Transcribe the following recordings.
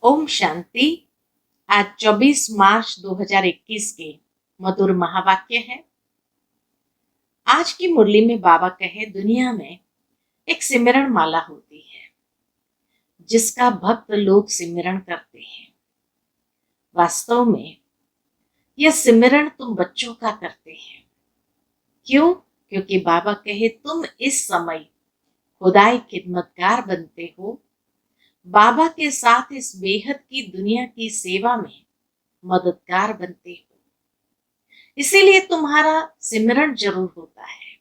ओम शांति। आज 24 मार्च 2021 के मधुर महावाक्य है। आज की मुरली में बाबा कहे, दुनिया में एक सिमरण माला होती है जिसका भक्त लोग सिमरण करते हैं। वास्तव में यह सिमरण तुम बच्चों का करते हैं। क्यों? क्योंकि बाबा कहे, तुम इस समय खुदाई खिदमतगार बनते हो। बाबा के साथ इस बेहद की दुनिया की सेवा में मददगार बनते हो। इसीलिए तुम्हारा सिमरण जरूर होता है,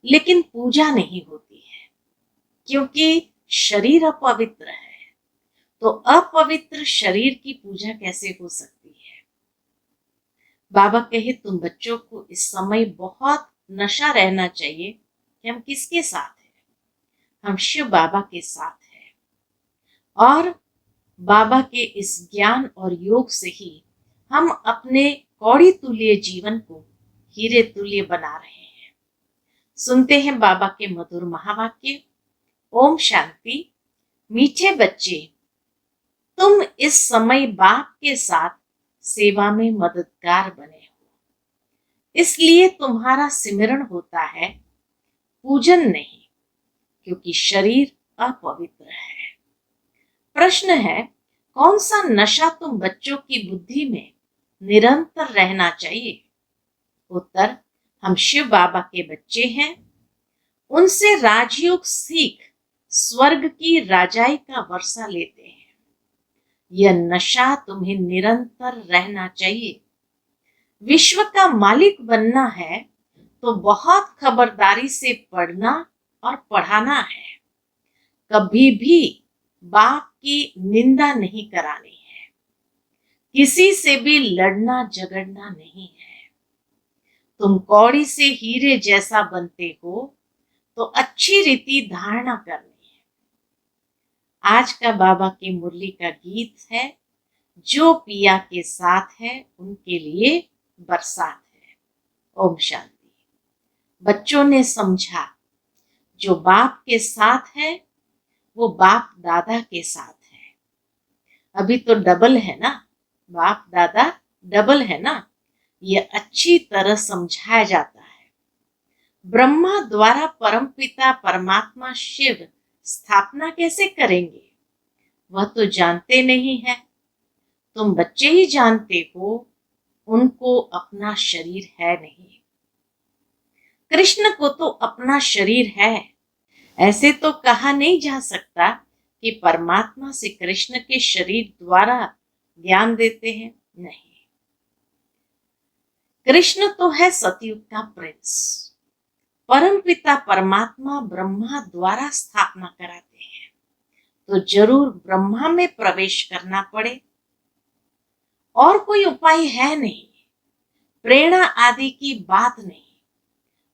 लेकिन पूजा नहीं होती है, क्योंकि शरीर अपवित्र है। तो अपवित्र शरीर की पूजा कैसे हो सकती है? बाबा कहे, तुम बच्चों को इस समय बहुत नशा रहना चाहिए कि हम किसके साथ हैं। हम शिव बाबा के साथ हैं और बाबा के इस ज्ञान और योग से ही हम अपने कौड़ी तुल्य जीवन को हीरे तुल्य बना रहे हैं। सुनते हैं बाबा के मधुर महावाक्य। ओम शांति। मीठे बच्चे, तुम इस समय बाप के साथ सेवा में मददगार बने हो, इसलिए तुम्हारा सिमरण होता है, पूजन नहीं, क्योंकि शरीर अपवित्र है। प्रश्न है, कौन सा नशा तुम बच्चों की बुद्धि में निरंतर रहना चाहिए? उत्तर, हम शिव बाबा के बच्चे हैं। उनसे राजयोग सीख स्वर्ग की राजाई का वर्षा लेते हैं। यह नशा तुम्हें निरंतर रहना चाहिए। विश्व का मालिक बनना है तो बहुत खबरदारी से पढ़ना और पढ़ाना है। कभी भी बाप की निंदा नहीं करानी है। किसी से भी लड़ना झगड़ना नहीं है। तुम कौड़ी से हीरे जैसा बनते हो तो अच्छी रीति धारणा करनी है। आज का बाबा की मुरली का गीत है, जो पिया के साथ है उनके लिए बरसात है। ओम शांति। बच्चों ने समझा, जो बाप के साथ है वो बाप दादा के साथ है। अभी तो डबल है ना, बाप दादा डबल है ना। यह अच्छी तरह समझाया जाता है। ब्रह्मा द्वारा परमपिता परमात्मा शिव स्थापना कैसे करेंगे, वह तो जानते नहीं है। तुम बच्चे ही जानते हो, उनको अपना शरीर है नहीं। कृष्ण को तो अपना शरीर है। ऐसे तो कहा नहीं जा सकता कि परमात्मा से कृष्ण के शरीर द्वारा ज्ञान देते हैं। नहीं, कृष्ण तो है सतयुग का प्रिंस। परमपिता परमात्मा ब्रह्मा द्वारा स्थापना कराते हैं, तो जरूर ब्रह्मा में प्रवेश करना पड़े। और कोई उपाय है नहीं, प्रेरणा आदि की बात नहीं।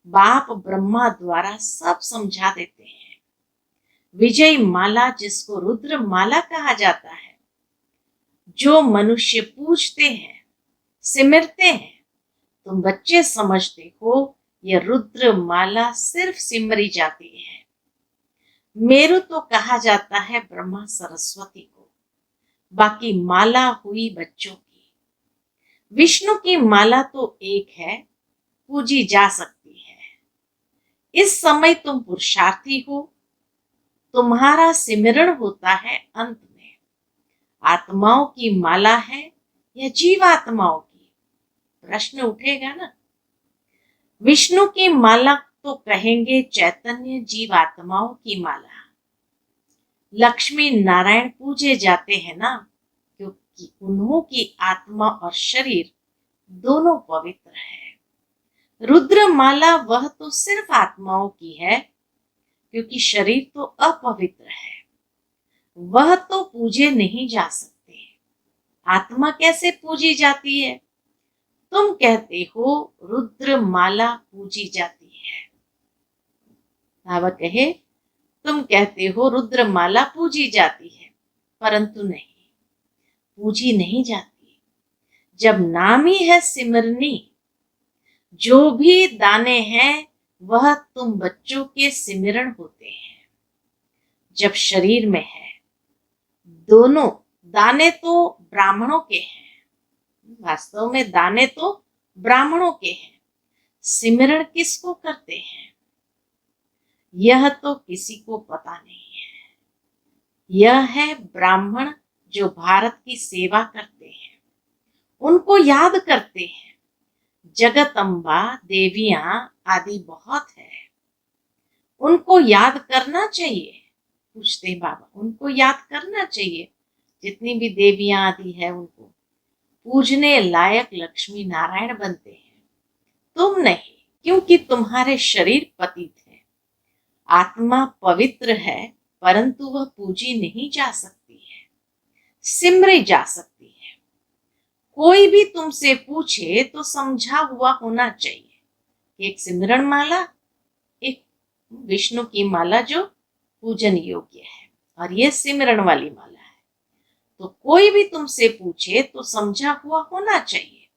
बाप ब्रह्मा द्वारा सब समझा देते हैं। विजय माला, जिसको रुद्र माला कहा जाता है, जो मनुष्य पूजते हैं, सिमरते हैं, तुम बच्चे समझते हो यह रुद्र माला सिर्फ सिमरी जाती है। मेरु तो कहा जाता है ब्रह्मा सरस्वती को, बाकी माला हुई बच्चों की। विष्णु की माला तो एक है, पूजी जा सकती है। इस समय तुम पुरुषार्थी हो, तुम्हारा सिमरण होता है अंत में। आत्माओं की माला है या जीवात्माओं की, प्रश्न उठेगा ना। विष्णु की माला तो कहेंगे चैतन्य जीवात्माओं की माला। लक्ष्मी नारायण पूजे जाते हैं ना, क्योंकि उन्हों की आत्मा और शरीर दोनों पवित्र है। रुद्र माला वह तो सिर्फ आत्माओं की है, क्योंकि शरीर तो अपवित्र है, वह तो पूजे नहीं जा सकते। आत्मा कैसे पूजी जाती है? तुम कहते हो रुद्र माला पूजी जाती है। बाबा कहे, तुम कहते हो रुद्र माला पूजी जाती है, परंतु नहीं, पूजी नहीं जाती। जब नाम ही है सिमरनी, जो भी दाने हैं वह तुम बच्चों के सिमरण होते हैं। जब शरीर में है, दोनों दाने तो ब्राह्मणों के हैं, वास्तव में दाने तो ब्राह्मणों के हैं, सिमरण किसको करते हैं यह तो किसी को पता नहीं है। यह है ब्राह्मण जो भारत की सेवा करते हैं, उनको याद करते हैं। जगदम्बा देवियां आदि बहुत है, उनको याद करना चाहिए। पूछते हैं बाबा, उनको याद करना चाहिए। जितनी भी देवियां आदि है उनको पूजने लायक लक्ष्मी नारायण बनते हैं, तुम नहीं, क्योंकि तुम्हारे शरीर पतित है। आत्मा पवित्र है, परंतु वह पूजी नहीं जा सकती है, सिमरी जा सकती है। कोई भी तुमसे पूछे तो समझा हुआ होना चाहिए कि एक सिमरण माला, एक विष्णु की माला जो पूजन योग्य है, और ये सिमरण वाली माला है। तो कोई भी तुमसे पूछे तो समझा हुआ होना चाहिए।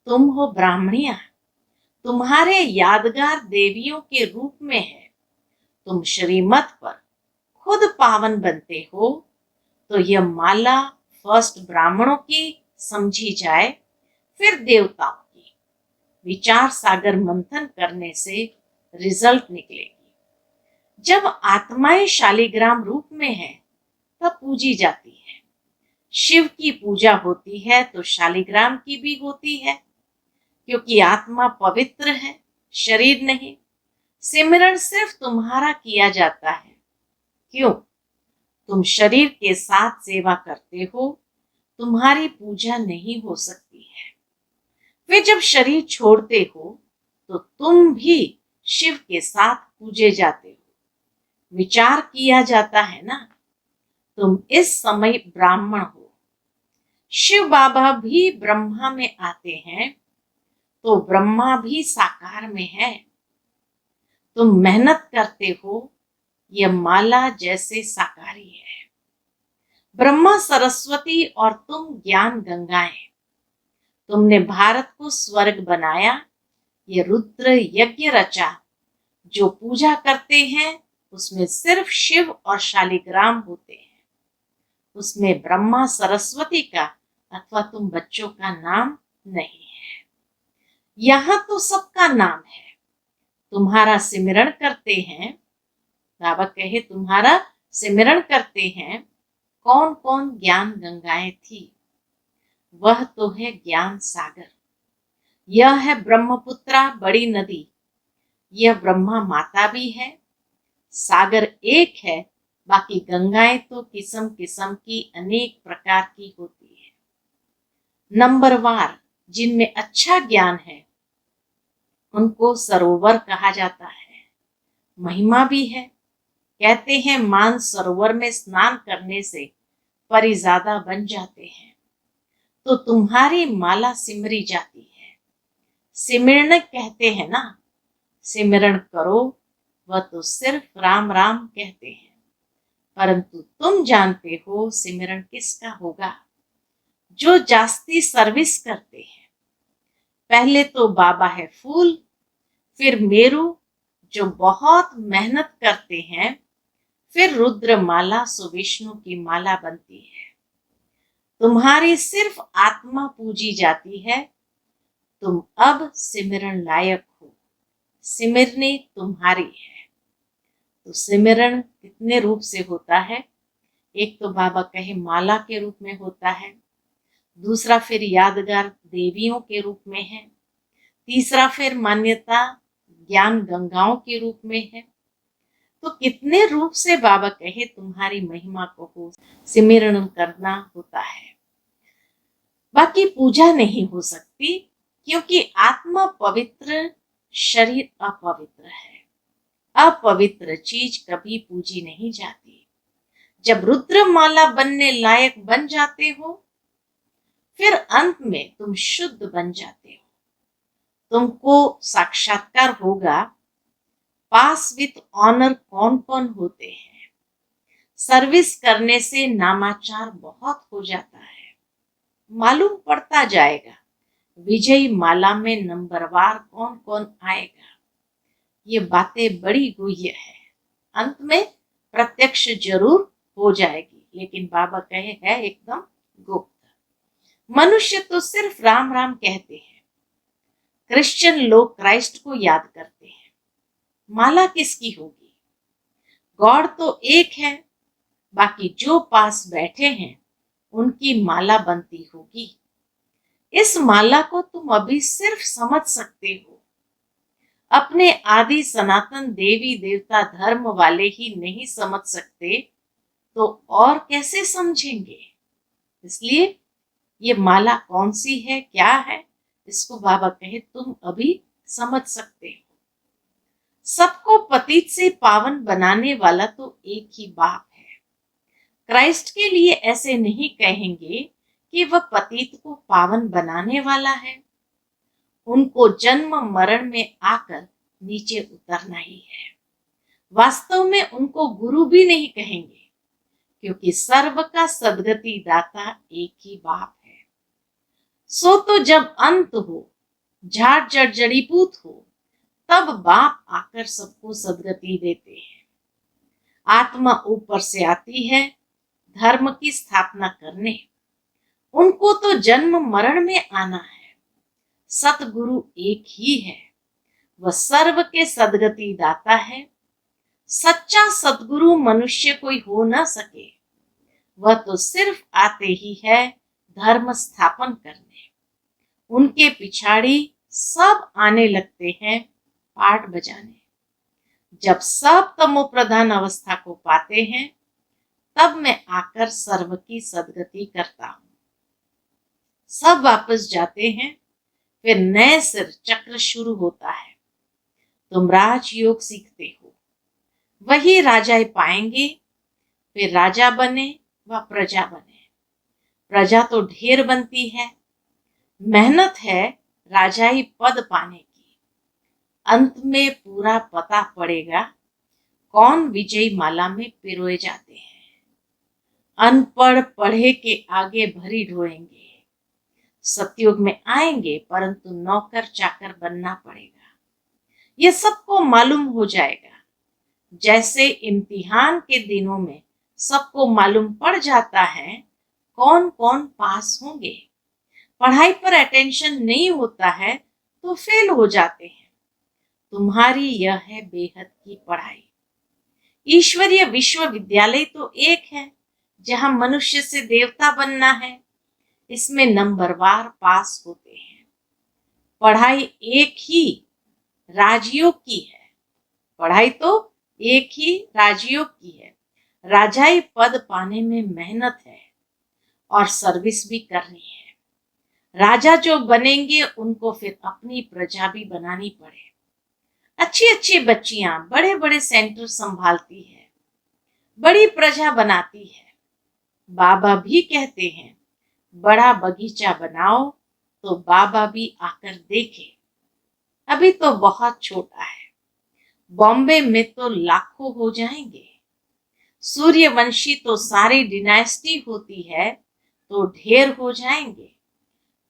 तुम हो ब्राह्मणिया, तुम्हारे यादगार देवियों के रूप में है। तुम श्रीमत पर खुद पावन बनते हो, तो यह माला फर्स्ट ब्राह्मणों की समझी जाए, फिर देवताओं की। विचार सागर मंथन करने से रिजल्ट निकलेगी। जब आत्माएं शालिग्राम रूप में है तब पूजी जाती है। शिव की पूजा होती है तो शालिग्राम की भी होती है, क्योंकि आत्मा पवित्र है, शरीर नहीं। सिमरण सिर्फ तुम्हारा किया जाता है। क्यों? तुम शरीर के साथ सेवा करते हो, तुम्हारी पूजा नहीं हो सकती है। वे जब शरीर छोड़ते हो तो तुम भी शिव के साथ पूजे जाते हो। विचार किया जाता है ना, तुम इस समय ब्राह्मण हो। शिव बाबा भी ब्रह्मा में आते हैं, तो ब्रह्मा भी साकार में है। तुम मेहनत करते हो, यह माला जैसे साकारी है। ब्रह्मा सरस्वती और तुम ज्ञान गंगाएं। तुमने भारत को स्वर्ग बनाया, ये रुद्र यज्ञ रचा। जो पूजा करते हैं उसमें सिर्फ शिव और शालिग्राम होते हैं। उसमें ब्रह्मा सरस्वती का अथवा तुम बच्चों का नाम नहीं है। यहाँ तो सबका नाम है। तुम्हारा सिमरण करते हैं, बाबा कहे तुम्हारा सिमरण करते हैं। कौन कौन ज्ञान गंगाएं थी? वह तो है ज्ञान सागर। यह है ब्रह्मपुत्रा बड़ी नदी। यह ब्रह्मा माता भी है। सागर एक है, बाकी गंगाएं तो किस्म किस्म की अनेक प्रकार की होती है। नंबरवार जिनमें अच्छा ज्ञान है उनको सरोवर कहा जाता है। महिमा भी है। कहते हैं मान सरोवर में स्नान करने से परिजादा बन जाते हैं। तो तुम्हारी माला सिमरी जाती है। सिमरण कहते हैं ना, सिमरण करो, वह तो सिर्फ राम राम कहते हैं। परंतु तुम जानते हो सिमरण किसका होगा? जो जास्ती सर्विस करते हैं। पहले तो बाबा है फूल, फिर मेरू जो बहुत मेहनत करते हैं, फिर रुद्र माला सो विष्णु की माला बनती है। तुम्हारी सिर्फ आत्मा पूजी जाती है। तुम अब सिमरण लायक हो। सिमरनी तुम्हारी है। तो सिमरण कितने रूप से होता है? एक तो बाबा कहे माला के रूप में होता है, दूसरा फिर यादगार देवियों के रूप में है, तीसरा फिर मान्यता ज्ञान गंगाओं के रूप में है। तो कितने रूप से बाबा कहे तुम्हारी महिमा को हो सिमरण करना होता है। बाकी पूजा नहीं हो सकती, क्योंकि आत्मा पवित्र, शरीर अपवित्र है। अपवित्र चीज कभी पूजी नहीं जाती। जब रुद्रमाला बनने लायक बन जाते हो, फिर अंत में तुम शुद्ध बन जाते हो। तुमको साक्षात्कार होगा पास विथ ऑनर कौन कौन होते हैं। सर्विस करने से नामाचार बहुत हो जाता है। मालूम पड़ता जाएगा विजयी माला में नंबरवार कौन कौन आएगा। ये बातें बड़ी गुह्य है, अंत में प्रत्यक्ष जरूर हो जाएगी। लेकिन बाबा कहे है एकदम गुप्त। मनुष्य तो सिर्फ राम राम कहते हैं। क्रिश्चियन लोग क्राइस्ट को याद करते हैं। माला किसकी होगी? गॉड तो एक है, बाकी जो पास बैठे हैं उनकी माला बनती होगी। इस माला को तुम अभी सिर्फ समझ सकते हो। अपने आदि सनातन देवी देवता धर्म वाले ही नहीं समझ सकते तो और कैसे समझेंगे? इसलिए ये माला कौन सी है, क्या है, इसको बाबा कहे तुम अभी समझ सकते हो। सबको पतित से पावन बनाने वाला तो एक ही बाप है। क्राइस्ट के लिए ऐसे नहीं कहेंगे कि वह पतित को पावन बनाने वाला है। उनको जन्म मरण में आकर नीचे उतरना ही है। वास्तव में उनको गुरु भी नहीं कहेंगे, क्योंकि सर्व का सद्गति दाता एक ही बाप है। सो तो जब अंत हो, झाड़ जड़ जड़ीभूत हो, तब बाप आकर सबको सद्गति देते हैं। आत्मा ऊपर से आती है धर्म की स्थापना करने। उनको तो जन्म मरण में आना है। सतगुरु एक ही है, वह सर्व के सद्गति दाता है। सच्चा सतगुरु मनुष्य कोई हो न सके, वह तो सिर्फ आते ही है धर्म स्थापन करने। उनके पिछाड़ी सब आने लगते हैं पाठ बजाने। जब सब तमो प्रधान अवस्था को पाते हैं, तब मैं आकर सर्व की सद्गति करता हूं। सब वापस जाते हैं, फिर नए सिर चक्र शुरू होता है। तुम राजयोग सीखते हो, वही राजा पाएंगे। फिर राजा बने व प्रजा बने। प्रजा तो ढेर बनती है। मेहनत है राजाई पद पाने की। अंत में पूरा पता पड़ेगा कौन विजयी माला में पिरोए जाते हैं। अनपढ़ पढ़े के आगे भरी ढोएंगे। सतयुग में आएंगे, परंतु नौकर चाकर बनना पड़ेगा। ये सबको मालूम हो जाएगा। जैसे इम्तिहान के दिनों में सबको मालूम पड़ जाता है कौन कौन पास होंगे। पढ़ाई पर अटेंशन नहीं होता है तो फेल हो जाते हैं। तुम्हारी यह है बेहद की पढ़ाई। ईश्वरीय विश्वविद्यालय तो एक है, जहां मनुष्य से देवता बनना है। इसमें नंबरवार पास होते हैं। पढ़ाई एक ही राजयोग की है। पढ़ाई तो एक ही राजयोग की है। राजाई पद पाने में मेहनत है और सर्विस भी करनी है। राजा जो बनेंगे उनको फिर अपनी प्रजा भी बनानी पड़े। अच्छी अच्छी बच्चियां बड़े बड़े सेंटर संभालती है, बड़ी प्रजा बनाती है। बाबा भी कहते हैं बड़ा बगीचा बनाओ तो बाबा भी आकर देखे। अभी तो बहुत छोटा है। बॉम्बे में तो लाखों हो जाएंगे। सूर्यवंशी तो सारी डिनास्टी होती है तो ढेर हो जाएंगे।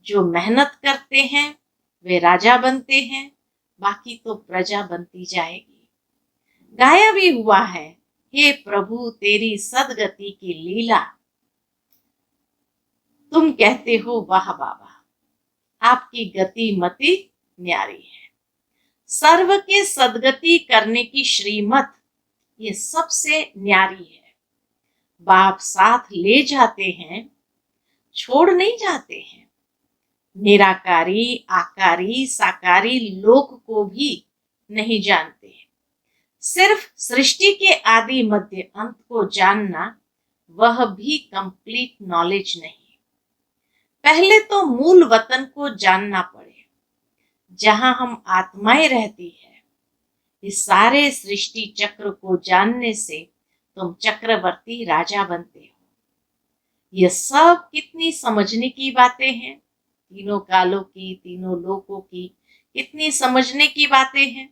जो मेहनत करते हैं वे राजा बनते हैं, बाकी तो प्रजा बनती जाएगी। गाया भी हुआ है, हे प्रभु तेरी सदगति की लीला। तुम कहते हो वाह बाबा, आपकी गति मति न्यारी है। सर्व के सदगति करने की श्रीमत ये सबसे न्यारी है। बाप साथ ले जाते हैं, छोड़ नहीं जाते हैं। निराकारी आकारी साकारी लोक को भी नहीं जानते। सिर्फ सृष्टि के आदि मध्य अंत को जानना, वह भी कंप्लीट नॉलेज नहीं। पहले तो मूल वतन को जानना पड़े, जहां हम आत्माएं रहती है। इस सारे सृष्टि चक्र को जानने से तुम चक्रवर्ती राजा बनते हो। यह सब कितनी समझने की बातें हैं। तीनों कालों की, तीनों लोकों की कितनी समझने की बातें हैं।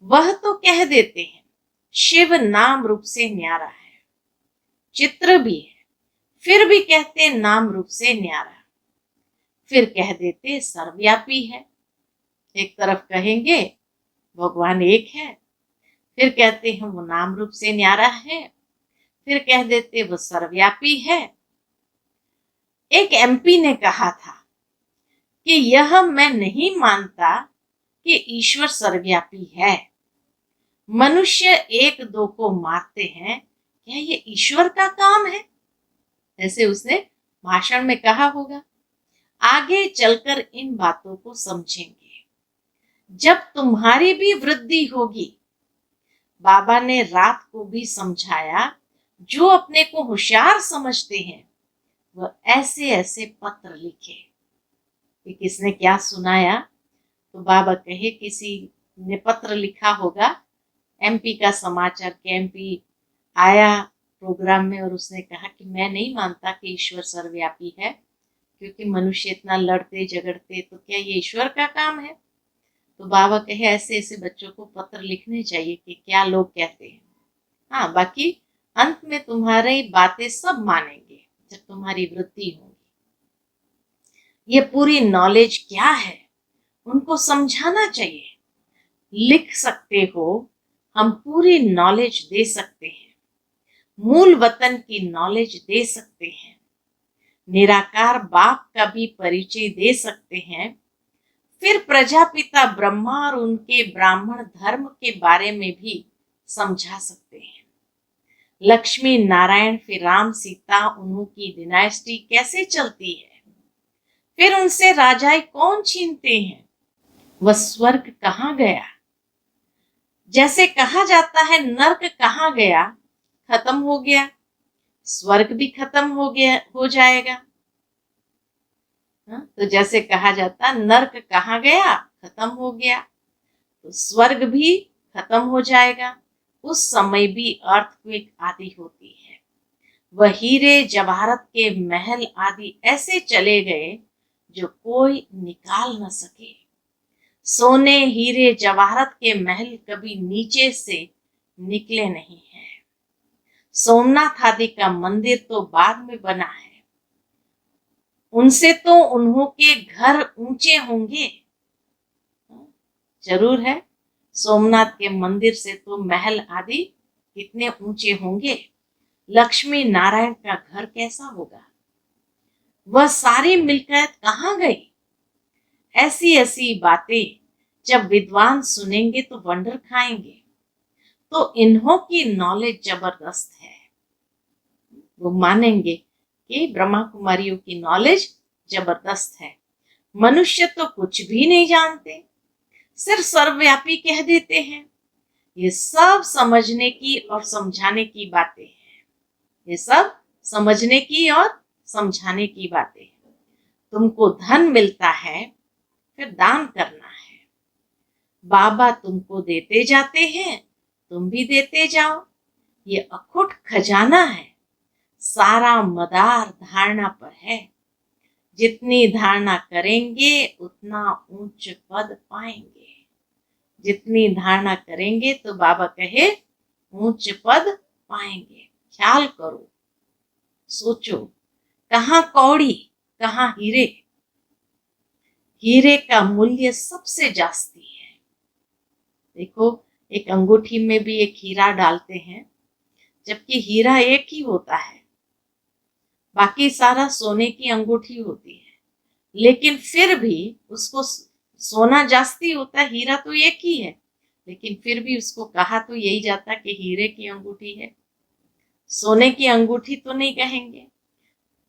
वह तो कह देते हैं शिव नाम रूप से न्यारा है, चित्र भी है, फिर भी कहते नाम रूप से न्यारा। फिर कह देते सर्वव्यापी है। एक तरफ कहेंगे भगवान एक है, फिर कहते हैं वो नाम रूप से न्यारा है, फिर कह देते वो सर्वव्यापी है। एक एमपी ने कहा था कि यह मैं नहीं मानता कि ईश्वर सर्वव्यापी है। मनुष्य एक दो को मारते हैं, क्या ये ईश्वर का काम है? ऐसे उसने भाषण में कहा होगा। आगे चलकर इन बातों को समझेंगे। जब तुम्हारी भी वृद्धि होगी, बाबा ने रात को भी समझाया, जो अपने को होशियार समझते हैं वह ऐसे ऐसे पत्र लिखे। कि किसने क्या सुनाया? तो बाबा कहे किसी ने पत्र लिखा होगा, एमपी का समाचार के एमपी आया प्रोग्राम में और उसने कहा कि मैं नहीं मानता कि ईश्वर सर्वव्यापी है, क्योंकि मनुष्य इतना लड़ते झगड़ते, तो क्या ये ईश्वर का काम है? तो बाबा कहे ऐसे ऐसे बच्चों को पत्र लिखने चाहिए कि क्या लोग कहते हैं। हाँ, बाकी अंत में तुम्हारी बातें सब मानेंगे जब तुम्हारी वृद्धि होगी। ये पूरी नॉलेज क्या है उनको समझाना चाहिए। लिख सकते हो, हम पूरी नॉलेज दे सकते हैं, मूल वतन की नॉलेज दे सकते हैं, निराकार बाप का भी परिचय दे सकते हैं, फिर प्रजापिता ब्रह्मा और उनके ब्राह्मण धर्म के बारे में भी समझा सकते हैं। लक्ष्मी नारायण, फिर राम सीता, उन्हों की डिनाइस्टी कैसे चलती है, फिर उनसे राजाई कौन छीनते हैं, वह स्वर्ग कहाँ गया। जैसे कहा जाता है नर्क कहाँ गया, खत्म हो गया, स्वर्ग भी खत्म हो गया, हो जाएगा। तो जैसे कहा जाता नर्क कहाँ गया, खत्म हो गया, तो स्वर्ग भी खत्म हो जाएगा। उस समय भी अर्थक्वेक आदि होती है। वह हीरे जवाहरत के महल आदि ऐसे चले गए जो कोई निकाल न सके। सोने हीरे जवाहरत के महल कभी नीचे से निकले नहीं हैं। सोमनाथ आदि का मंदिर तो बाद में बना है, उनसे तो उन्हों के घर ऊंचे होंगे। जरूर है, सोमनाथ के मंदिर से तो महल आदि कितने ऊंचे होंगे। लक्ष्मी नारायण का घर कैसा होगा, वह सारी मिल्कियत कहाँ गई। ऐसी ऐसी बातें जब विद्वान सुनेंगे तो वंडर खाएंगे। तो इन्हों की नॉलेज जबरदस्त है, वो मानेंगे कि ब्रह्मा कुमारियों की नॉलेज जबरदस्त है। मनुष्य तो कुछ भी नहीं जानते, सिर्फ सर्वव्यापी कह देते हैं। ये सब समझने की और समझाने की बातें हैं। ये सब समझने की और समझाने की बातें हैं। तुमको धन मिलता है, फिर दान करना है। बाबा तुमको देते जाते हैं, तुम भी देते जाओ। ये अखुट खजाना है, सारा मदार धारणा पर है। जितनी धारणा करेंगे उतना ऊंच पद पाएंगे। जितनी धारणा करेंगे तो बाबा कहे ऊंच पद पाएंगे। ख्याल करो, सोचो, कहाँ कौड़ी कहाँ हीरे। हीरे का मूल्य सबसे जास्ती है। देखो, एक अंगूठी में भी एक हीरा डालते हैं, जबकि हीरा एक ही होता है, बाकी सारा सोने की अंगूठी होती है, लेकिन फिर भी उसको सोना जास्ती होता है, हीरा तो एक ही है, लेकिन फिर भी उसको कहा तो यही जाता कि हीरे की अंगूठी है, सोने की अंगूठी तो नहीं कहेंगे।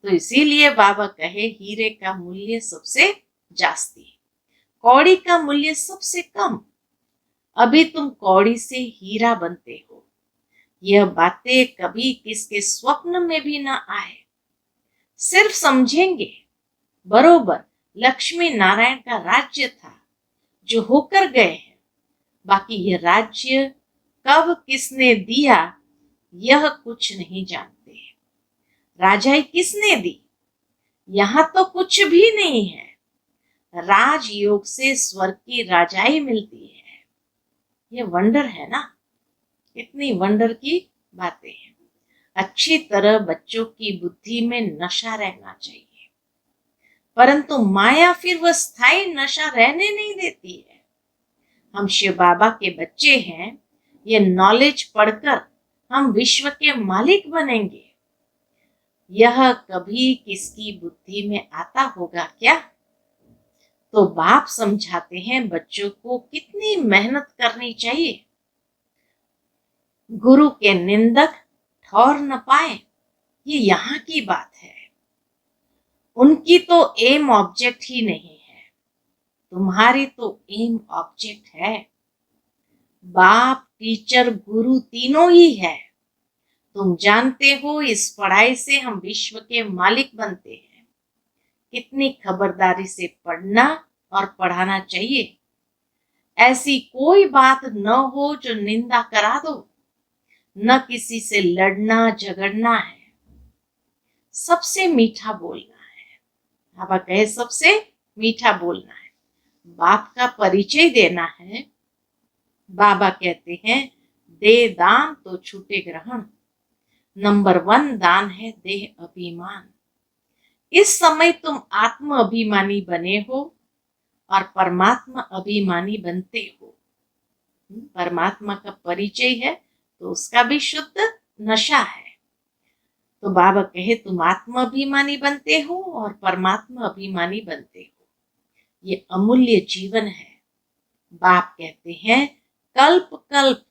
तो इसीलिए बाबा कहे हीरे का मूल्य सबसे जास्ती, कौड़ी का मूल्य सबसे कम। अभी तुम कौड़ी से हीरा बनते हो, यह बातें कभी किसके स्वप्न में भी ना आए। सिर्फ समझेंगे बरोबर लक्ष्मी नारायण का राज्य था जो होकर गए हैं, बाकी यह राज्य कब किसने दिया यह कुछ नहीं जानते। राजाई किसने दी, यहां तो कुछ भी नहीं है। राजयोग से स्वर्ग की राजाई मिलती है। ये वंडर है ना, इतनी वंडर की बातें हैं। अच्छी तरह बच्चों की बुद्धि में नशा रहना चाहिए, परंतु माया फिर वह स्थायी नशा रहने नहीं देती है। हम शिव बाबा के बच्चे हैं, ये नॉलेज पढ़कर हम विश्व के मालिक बनेंगे। यह कभी किसकी बुद्धि में आता होगा क्या? तो बाप समझाते हैं बच्चों को कितनी मेहनत करनी चाहिए। गुरु के निंदक ठौर न पाए, ये यहाँ की बात है। उनकी तो एम ऑब्जेक्ट ही नहीं है, तुम्हारी तो एम ऑब्जेक्ट है। बाप, टीचर, गुरु तीनों ही है। तुम जानते हो इस पढ़ाई से हम विश्व के मालिक बनते हैं। कितनी खबरदारी से पढ़ना और पढ़ाना चाहिए। ऐसी कोई बात न हो जो निंदा करा दो। न किसी से लड़ना झगड़ना है, सबसे मीठा बोलना है। बाबा कहे सबसे मीठा बोलना है, बाप का परिचय देना है। बाबा कहते हैं दे दान तो छूटे ग्रहण। नंबर 1 दान है देह अभिमान। इस समय तुम आत्म अभिमानी बने हो और परमात्मा अभिमानी बनते हो। परमात्मा का परिचय है तो उसका भी शुद्ध नशा है। तो बाबा कहे तुम आत्म अभिमानी बनते हो और परमात्मा अभिमानी बनते हो। ये अमूल्य जीवन है। बाप कहते हैं कल्प कल्प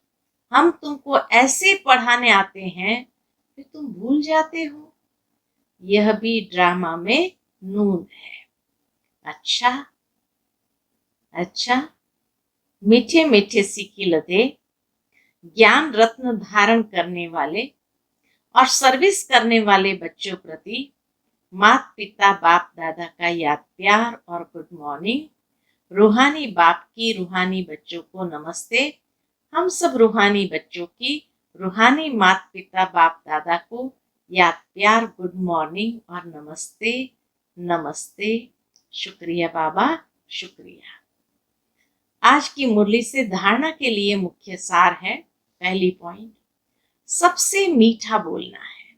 हम तुमको ऐसे पढ़ाने आते हैं फिर तुम भूल जाते हो। यह भी ड्रामा में नून है। अच्छा, मीठे मीठे सीखी लदे ज्ञान रत्न धारण करने वाले और सर्विस करने वाले बच्चों प्रति माता पिता बाप दादा का याद प्यार और गुड मॉर्निंग। रूहानी बाप की रूहानी बच्चों को नमस्ते। हम सब रूहानी बच्चों की रूहानी माता पिता बाप दादा को याद प्यार गुड मॉर्निंग और नमस्ते नमस्ते। शुक्रिया बाबा, शुक्रिया। आज की मुरली से धारणा के लिए मुख्य सार है। पहली पॉइंट, सबसे मीठा बोलना है।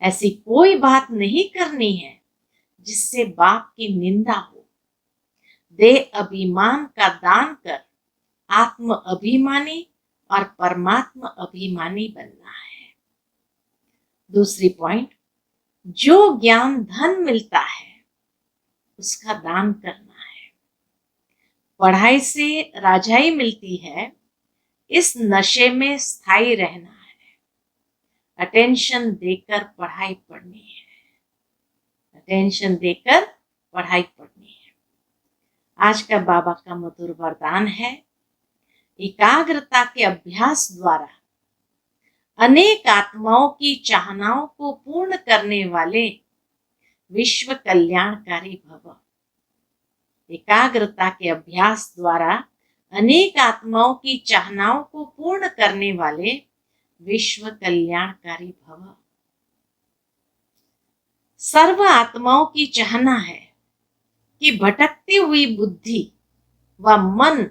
ऐसी कोई बात नहीं करनी है जिससे बाप की निंदा हो। देह अभिमान का दान कर आत्म अभिमानी और परमात्मा अभिमानी बनना है। दूसरी पॉइंट, जो ज्ञान धन मिलता है उसका दान करना है। पढ़ाई से राजाई मिलती है, इस नशे में स्थायी रहना है। अटेंशन देकर पढ़ाई पढ़नी है। अटेंशन देकर पढ़ाई पढ़नी है। आज का बाबा का मधुर वरदान है, एकाग्रता के अभ्यास द्वारा अनेक आत्माओं की चाहनाओं को पूर्ण करने वाले विश्व कल्याणकारी भव। एकाग्रता के अभ्यास द्वारा अनेक आत्माओं की चाहनाओं को पूर्ण करने वाले विश्व कल्याणकारी भव। सर्व आत्माओं की चाहना है कि भटकती हुई बुद्धि व मन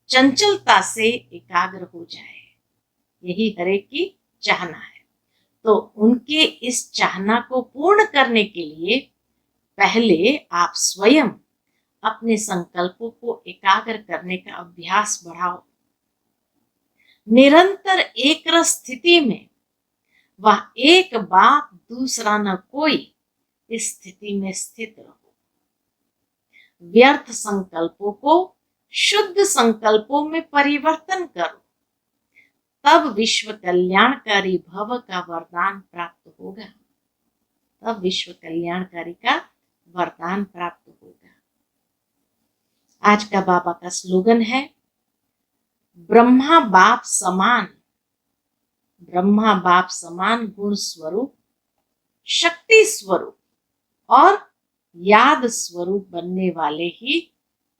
चंचलता से एकाग्र हो जाए। यही हर एक की चाहना है। तो उनके इस चाहना को पूर्ण करने के लिए पहले आप स्वयं अपने संकल्पों को एकाग्र करने का अभ्यास बढ़ाओ। निरंतर एक स्थिति में वह एक बाप दूसरा न कोई इस स्थिति में स्थित रहो। व्यर्थ संकल्पों को शुद्ध संकल्पों में परिवर्तन करो, तब विश्व कल्याणकारी भव का वरदान प्राप्त होगा। तब विश्व कल्याणकारी का वरदान प्राप्त होगा। आज का बाबा का स्लोगन है, ब्रह्मा बाप समान, ब्रह्मा बाप समान गुण स्वरूप, शक्ति स्वरूप और याद स्वरूप बनने वाले ही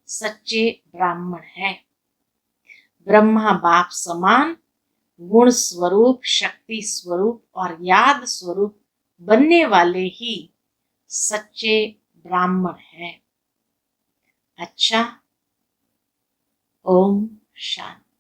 सच्चे ब्राह्मण है। ब्रह्मा बाप समान गुण स्वरूप, शक्ति स्वरूप और याद स्वरूप बनने वाले ही सच्चे ब्राह्मण है। अच्छा, ओम शांति।